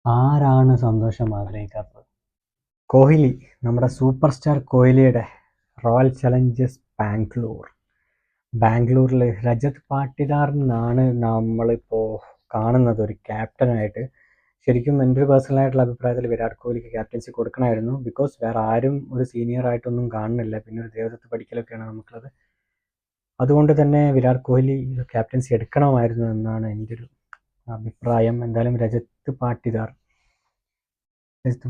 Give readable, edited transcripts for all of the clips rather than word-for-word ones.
ആരാണ് സന്തോഷം ആഗ്രഹിക്കാത്തത്? കോഹ്ലി, നമ്മുടെ സൂപ്പർ സ്റ്റാർ കോഹ്ലിയുടെ റോയൽ ചലഞ്ചേഴ്സ് ബാംഗ്ലൂരിൽ രജത് പാട്ടിദാറിനാണ് നമ്മളിപ്പോൾ കാണുന്നത് ഒരു ക്യാപ്റ്റനായിട്ട്. ശരിക്കും എൻ്റെ ഒരു പേഴ്സണലായിട്ടുള്ള അഭിപ്രായത്തിൽ വിരാട് കോഹ്ലിക്ക് ക്യാപ്റ്റൻസി കൊടുക്കണമായിരുന്നു. ബിക്കോസ് വേറെ ആരും ഒരു സീനിയർ ആയിട്ടൊന്നും കാണുന്നില്ല. പിന്നെ ഒരു ദേവദത്ത് പടിക്കലൊക്കെയാണ് നമുക്കുള്ളത്. അതുകൊണ്ട് തന്നെ വിരാട് കോഹ്ലി ക്യാപ്റ്റൻസി എടുക്കണമായിരുന്നു എന്നാണ് എൻ്റെ ഒരു അഭിപ്രായം. എന്തായാലും രജത്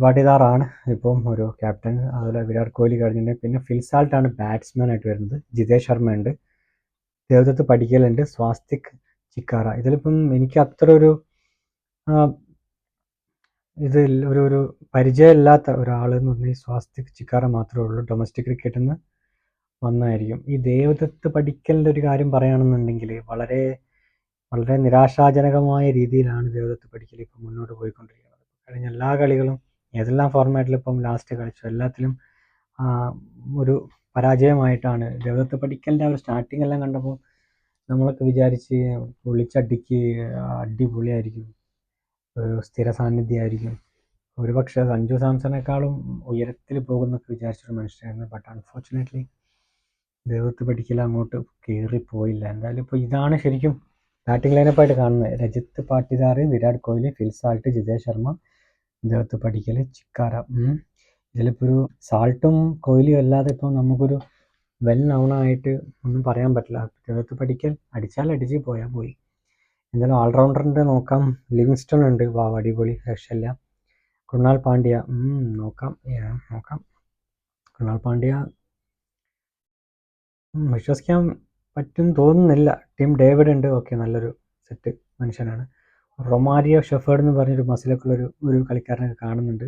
പാട്ടിദാറാണ് ഇപ്പം ഒരു ക്യാപ്റ്റൻ. അതുപോലെ വിരാട് കോഹ്ലി കഴിഞ്ഞിട്ടുണ്ട്. പിന്നെ ഫിൽ സാൾട്ടാണ് ബാറ്റ്സ്മാൻ ആയിട്ട് വരുന്നത്. ജിതേഷ് ശർമ്മ ഉണ്ട്, ദേവദത്ത് പടിക്കലുണ്ട്, സ്വാസ്തിക് ചിക്കാറ. ഇതിലിപ്പം എനിക്ക് അത്ര ഒരു ഇതിൽ ഒരു പരിചയമില്ലാത്ത ഒരാൾ എന്ന് പറഞ്ഞാൽ സ്വാസ്തിക് ചിക്കാറ മാത്രമേ ഉള്ളൂ. ഡൊമസ്റ്റിക് ക്രിക്കറ്റിൽ നിന്ന് വന്നായിരിക്കും. ഈ ദേവദത്ത് പടിക്കലിൻ്റെ ഒരു കാര്യം പറയുകയാണെന്നുണ്ടെങ്കിൽ വളരെ വളരെ നിരാശാജനകമായ രീതിയിലാണ് ദേവദത്ത് പടിക്കൽ ഇപ്പം മുന്നോട്ട് പോയിക്കൊണ്ടിരിക്കുന്നത്. കഴിഞ്ഞ എല്ലാ കളികളും ഏതെല്ലാം ഫോർമാറ്റിൽ ഇപ്പം ലാസ്റ്റ് കളിച്ചു എല്ലാത്തിലും ഒരു പരാജയമായിട്ടാണ്. ദേവദത്ത് പടിക്കലിൻ്റെ ഒരു സ്റ്റാർട്ടിംഗ് എല്ലാം കണ്ടപ്പോൾ നമ്മളൊക്കെ വിചാരിച്ച് പൊളിച്ചടിക്ക് അടിപൊളിയായിരിക്കും, ഒരു സ്ഥിര സാന്നിധ്യമായിരിക്കും, ഒരുപക്ഷെ സഞ്ജു സാംസണേക്കാളും ഉയരത്തിൽ പോകുന്നൊക്കെ വിചാരിച്ചൊരു മനുഷ്യനായിരുന്നു. ബട്ട് അൺഫോർച്ചുനേറ്റ്ലി ദേവദത്ത് പടിക്കൽ അങ്ങോട്ട് കയറിപ്പോയില്ല. എന്തായാലും ഇപ്പോൾ ഇതാണ് ശരിക്കും ബാറ്റിംഗ് ലൈനപ്പായിട്ട് കാണുന്നത്. Rajat Patidar, Virat Kohli, Phil Salt, Jitesh Sharma, Devdutt Padikkal, Chikara. ഇതിലിപ്പോൾ ഒരു സാൾട്ടും കോഹ്ലിയും അല്ലാതെ ഇപ്പോൾ നമുക്കൊരു വെൽ നൗണായിട്ട് ഒന്നും പറയാൻ പറ്റില്ല. ദേവദത്ത് പടിക്കൽ അടിച്ചാൽ അടിച്ച് പോയാൽ പോയി. എന്തായാലും ഓൾറൗണ്ടറിൻ്റെ നോക്കാം. ലിവിങ്സ്റ്റൺ ഉണ്ട്, അടിപൊളി, രക്ഷയില്ല. കൃണാൽ പാണ്ഡ്യ നോക്കാം. കൃണാൽ പാണ്ഡ്യ വിശ്വസിക്കാൻ പറ്റും തോന്നുന്നില്ല. ടീം ഡേവിഡ് ഉണ്ട്, ഓക്കെ, നല്ലൊരു സെറ്റ് മനുഷ്യനാണ്. റൊമാരിയോ ഷെഫേർഡ് എന്ന് പറഞ്ഞൊരു മസിലൊക്കെ ഒരു കളിക്കാരനൊക്കെ കാണുന്നുണ്ട്.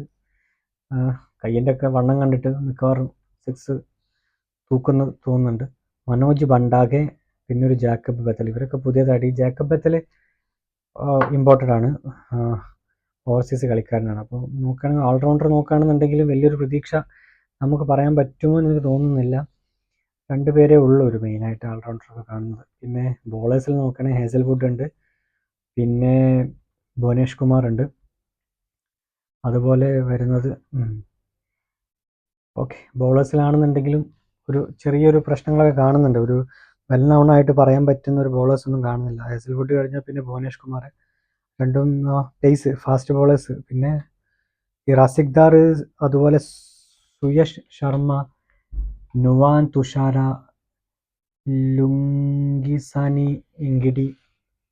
കയ്യിൻ്റെ ഒക്കെ വണ്ണം കണ്ടിട്ട് മിക്കവാറും 6 തൂക്കുന്നു തോന്നുന്നുണ്ട്. മനോജ് ബണ്ടാഗെ, പിന്നെ ഒരു ജാക്കബ് ബത്തൽ, ഇവരൊക്കെ പുതിയതായിട്ട്. ഈ ജാക്കബ് ബത്തൽ ഇമ്പോർട്ടൻ്റ് ആണ്, ഓവർസീസ് കളിക്കാരനാണ്. അപ്പോൾ നോക്കുകയാണെങ്കിൽ ഓൾറൗണ്ടർ നോക്കുകയാണെന്നുണ്ടെങ്കിൽ വലിയൊരു പ്രതീക്ഷ നമുക്ക് പറയാൻ പറ്റുമോ എന്ന് എനിക്ക് തോന്നുന്നില്ല. 2 പേരേ ഉള്ളൂ ഒരു മെയിനായിട്ട് ഓൾറൗണ്ടറൊക്കെ കാണുന്നത്. പിന്നെ ബോളേഴ്സിൽ നോക്കുകയാണെങ്കിൽ ഹേസൽവുഡ് ഉണ്ട്, പിന്നെ ഭുവനേഷ് കുമാർ ഉണ്ട്. അതുപോലെ വരുന്നത് ഓക്കെ, ബോളേഴ്സിലാണെന്നുണ്ടെങ്കിലും ഒരു ചെറിയൊരു പ്രശ്നങ്ങളൊക്കെ കാണുന്നുണ്ട്. ഒരു വെൽ നൗൺ ആയിട്ട് പറയാൻ പറ്റുന്ന ഒരു ബോളേഴ്സൊന്നും കാണുന്നില്ല. ഹേസൽവുഡ് കഴിഞ്ഞാൽ പിന്നെ ഭുവനേഷ് കുമാർ, രണ്ടും പേസ് ഫാസ്റ്റ് ബോളേഴ്സ്. പിന്നെ ഈ റാസിഖ്ദാർ, അതുപോലെ സുയഷ് ശർമ്മ, നുവാൻ തുഷാര, ലുങ്കിസാനി ഇങ്കിഡി,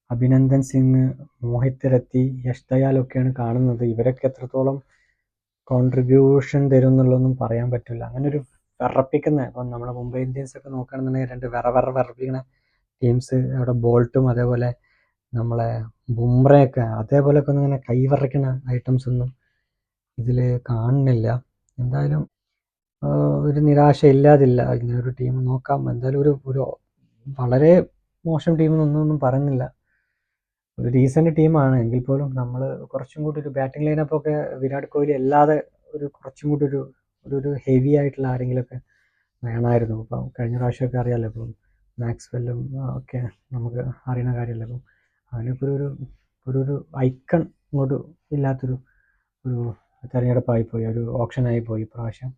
അഭിനന്ദൻ സിംഗ്, മോഹിത് രത്തി, യഷ് ദയാലൊക്കെയാണ് കാണുന്നത്. ഇവരൊക്കെ എത്രത്തോളം കോൺട്രിബ്യൂഷൻ തരും എന്നുള്ളതൊന്നും പറയാൻ പറ്റില്ല. അങ്ങനെ ഒരു വിറപ്പിക്കുന്ന, ഇപ്പം നമ്മുടെ മുംബൈ ഇന്ത്യൻസ് ഒക്കെ നോക്കുകയാണെന്നുണ്ടെങ്കിൽ 2 വിറപ്പിക്കുന്ന ടീംസ് അവിടെ ബോൾട്ടും അതേപോലെ നമ്മളെ ബുംറയൊക്കെ അതേപോലെയൊക്കെ ഒന്നും ഇങ്ങനെ കൈവിറയ്ക്കുന്ന ഐറ്റംസ് ഒന്നും ഇതിൽ കാണുന്നില്ല. എന്തായാലും ഒരു നിരാശ ഇല്ലാതില്ല. ഇങ്ങനെ ഒരു ടീം നോക്കാം. എന്തായാലും ഒരു വളരെ മോശം ടീമെന്നൊന്നും പറയുന്നില്ല, ഒരു ഡീസൻറ്റ് ടീമാണ്. എങ്കിൽ പോലും നമ്മൾ കുറച്ചും കൂടി ഒരു ബാറ്റിംഗ് ലൈനപ്പൊക്കെ വിരാട് കോഹ്ലി അല്ലാതെ ഒരു കുറച്ചും കൂടി ഒരു ഹെവി ആയിട്ടുള്ള ആരെങ്കിലുമൊക്കെ വേണമായിരുന്നു. ഇപ്പം കഴിഞ്ഞ പ്രാവശ്യമൊക്കെ അറിയാമല്ലോ, ഇപ്പം മാക്സ്വെല്ലും ഒക്കെ നമുക്ക് അറിയുന്ന കാര്യമല്ല. അപ്പം അതിനൊക്കെ ഒരു ഐക്കൺ ഇങ്ങോട്ട് ഇല്ലാത്തൊരു തെരഞ്ഞെടുപ്പായിപ്പോയി, ഒരു ഓപ്ഷനായിപ്പോയി ഇപ്രാവശ്യം.